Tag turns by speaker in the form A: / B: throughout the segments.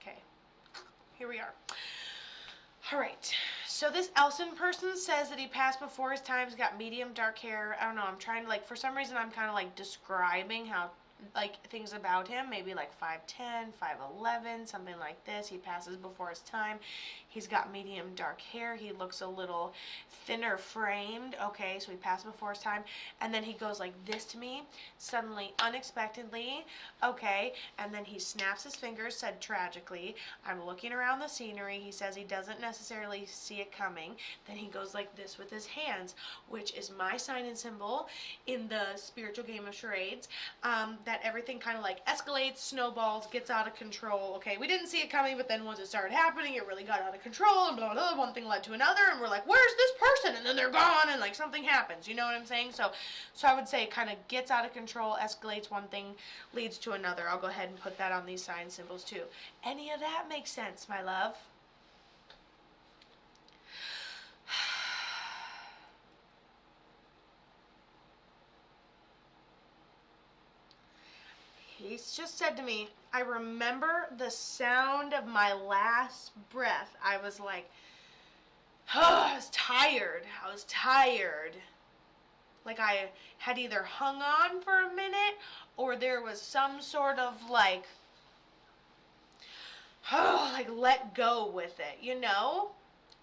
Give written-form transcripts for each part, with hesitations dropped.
A: Okay, here we are. All right, so this Elson person says that he passed before his time. He's got medium dark hair. I don't know, I'm trying to, like, for some reason I'm kind of like describing how, like, things about him, maybe like 5'10", 5'11", something like this. He passes before his time. He's got medium dark hair. He looks a little thinner framed. Okay, so he passed before his time. And then he goes like this to me, suddenly, unexpectedly. Okay, and then he snaps his fingers, said tragically. I'm looking around the scenery. He says he doesn't necessarily see it coming. Then he goes like this with his hands, which is my sign and symbol in the spiritual game of charades. That everything kind of like escalates, snowballs, gets out of control. Okay, we didn't see it coming, but then once it started happening, it really got out of control, and blah, blah, blah, one thing led to another, and we're like, where's this person? And then they're gone, and like something happens. You know what I'm saying? So I would say it kind of gets out of control, escalates, one thing leads to another. I'll go ahead and put that on these sign symbols too. Any of that makes sense, my love? He's just said to me, I remember the sound of my last breath. I was like, oh, I was tired. Like I had either hung on for a minute or there was some sort of like, oh, like let go with it, you know?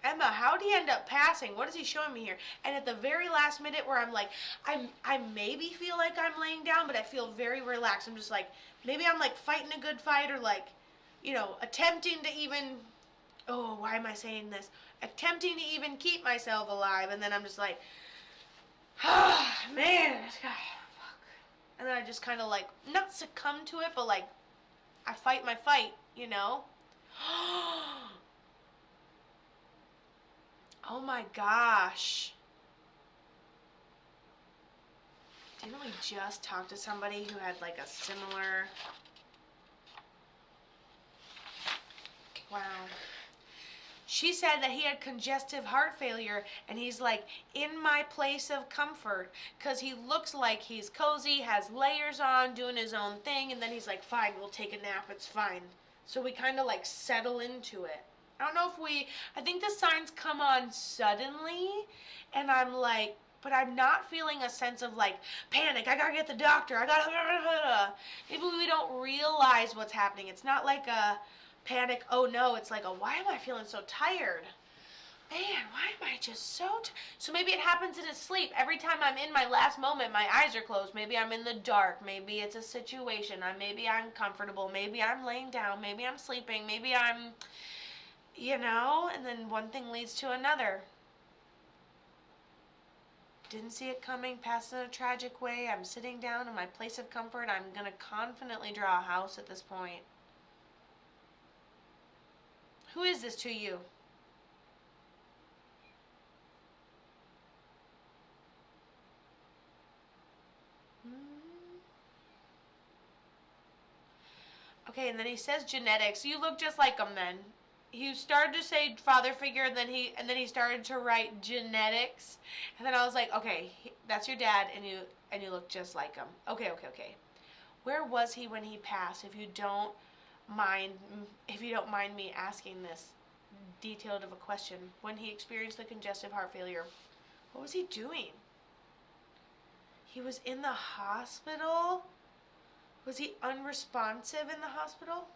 A: Emma, how did he end up passing? What is he showing me here? And at the very last minute where I'm like, I maybe feel like I'm laying down, but I feel very relaxed. I'm just like, maybe I'm like fighting a good fight or like, you know, attempting to even, oh, why am I saying this? Attempting to even keep myself alive. And then I'm just like, ah, man, fuck. And then I just kind of like, not succumb to it, but like, I fight my fight, you know? Oh my gosh. Didn't we just talk to somebody who had like a similar... Wow. She said that he had congestive heart failure and he's like in my place of comfort because he looks like he's cozy, has layers on, doing his own thing, and then he's like, fine, we'll take a nap, it's fine. So we kind of like settle into it. I don't know if I think the signs come on suddenly, and I'm like, but I'm not feeling a sense of like panic. I gotta get the doctor. Maybe we don't realize what's happening. It's not like a panic. Oh no, it's like a why am I feeling so tired? Man, why am I just so so maybe it happens in his sleep. Every time I'm in my last moment, my eyes are closed. Maybe I'm in the dark. Maybe it's a situation. Maybe I'm comfortable. Maybe I'm laying down. Maybe I'm sleeping. Maybe I'm, you know, and then one thing leads to another. Didn't see it coming, passed in a tragic way. I'm sitting down in my place of comfort. I'm going to confidently draw a house at this point. Who is this to you? Okay, and then he says genetics. You look just like him then. He started to say father figure, and then he started to write genetics, and then I was like, okay, that's your dad, and you look just like him. Okay. Where was he when he passed? If you don't mind me asking this detailed of a question, when he experienced the congestive heart failure, what was he doing? He was in the hospital. Was he unresponsive in the hospital?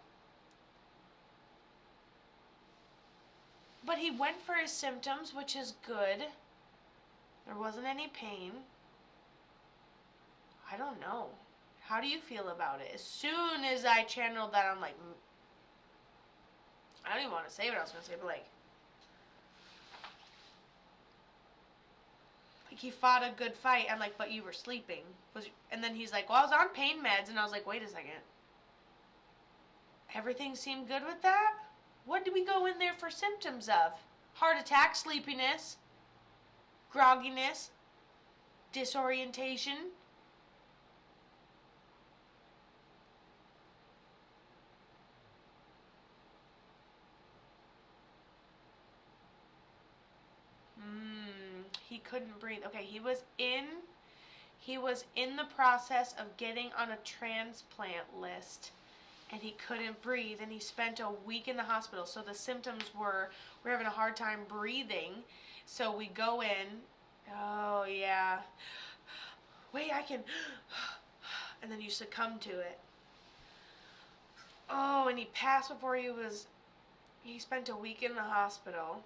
A: But he went for his symptoms, which is good. There wasn't any pain. I don't know. How do you feel about it? As soon as I channeled that, I'm like, I don't even want to say what I was going to say, but like he fought a good fight. I'm like, but you were sleeping. And then he's like, well, I was on pain meds. And I was like, wait a second. Everything seemed good with that? What did we go in there for symptoms of? Heart attack, sleepiness, grogginess, disorientation. He couldn't breathe. Okay, he was in the process of getting on a transplant list. and he couldn't breathe, and he spent a week in the hospital. So the symptoms were, we're having a hard time breathing. So we go in. Oh, yeah. Wait, I can. And then you succumb to it. Oh, and he passed before he spent a week in the hospital.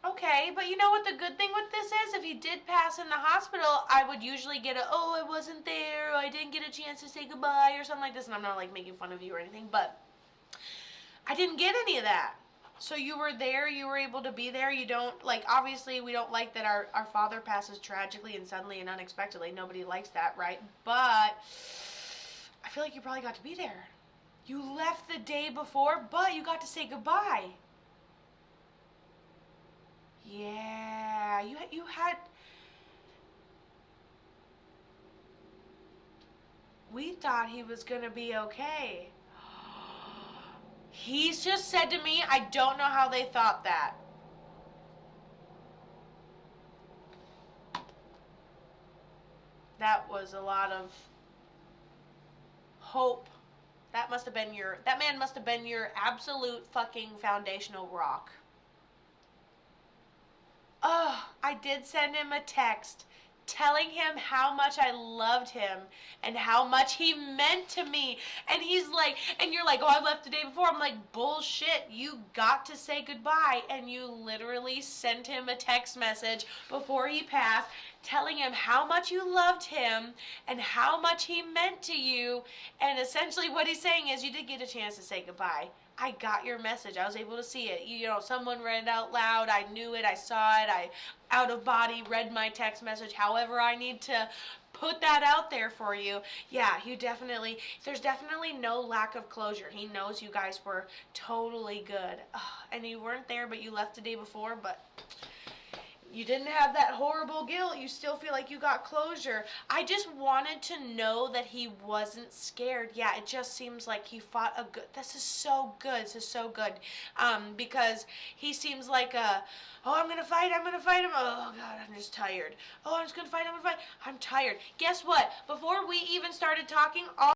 A: Okay, but you know what the good thing with this is? If he did pass in the hospital, I would usually get I wasn't there, I didn't get a chance to say goodbye, or something like this, and I'm not, like, making fun of you or anything, but I didn't get any of that. So you were there, you were able to be there, you don't, like, obviously we don't like that our father passes tragically and suddenly and unexpectedly. Nobody likes that, right? But I feel like you probably got to be there. You left the day before, but you got to say goodbye. Yeah, you had. We thought he was gonna be okay. He's just said to me, I don't know how they thought that. That was a lot of hope. That man must have been your absolute fucking foundational rock. Oh, I did send him a text telling him how much I loved him and how much he meant to me. And he's like, and you're like, oh, I left the day before. I'm like, bullshit. You got to say goodbye. And you literally sent him a text message before he passed telling him how much you loved him and how much he meant to you. And essentially what he's saying is you did get a chance to say goodbye. I got your message. I was able to see it. You know, someone read it out loud. I knew it. I saw it. I, out of body, read my text message. However I need to put that out there for you. Yeah, there's definitely no lack of closure. He knows you guys were totally good. And you weren't there, but you left the day before, but you didn't have that horrible guilt. You still feel like you got closure. I just wanted to know that he wasn't scared. Yeah, it just seems like he fought a good. This is so good. This is so good. Because he seems like I'm going to fight him. Oh, God, I'm just tired. Oh, I'm just going to fight. I'm tired. Guess what? Before we even started talking, all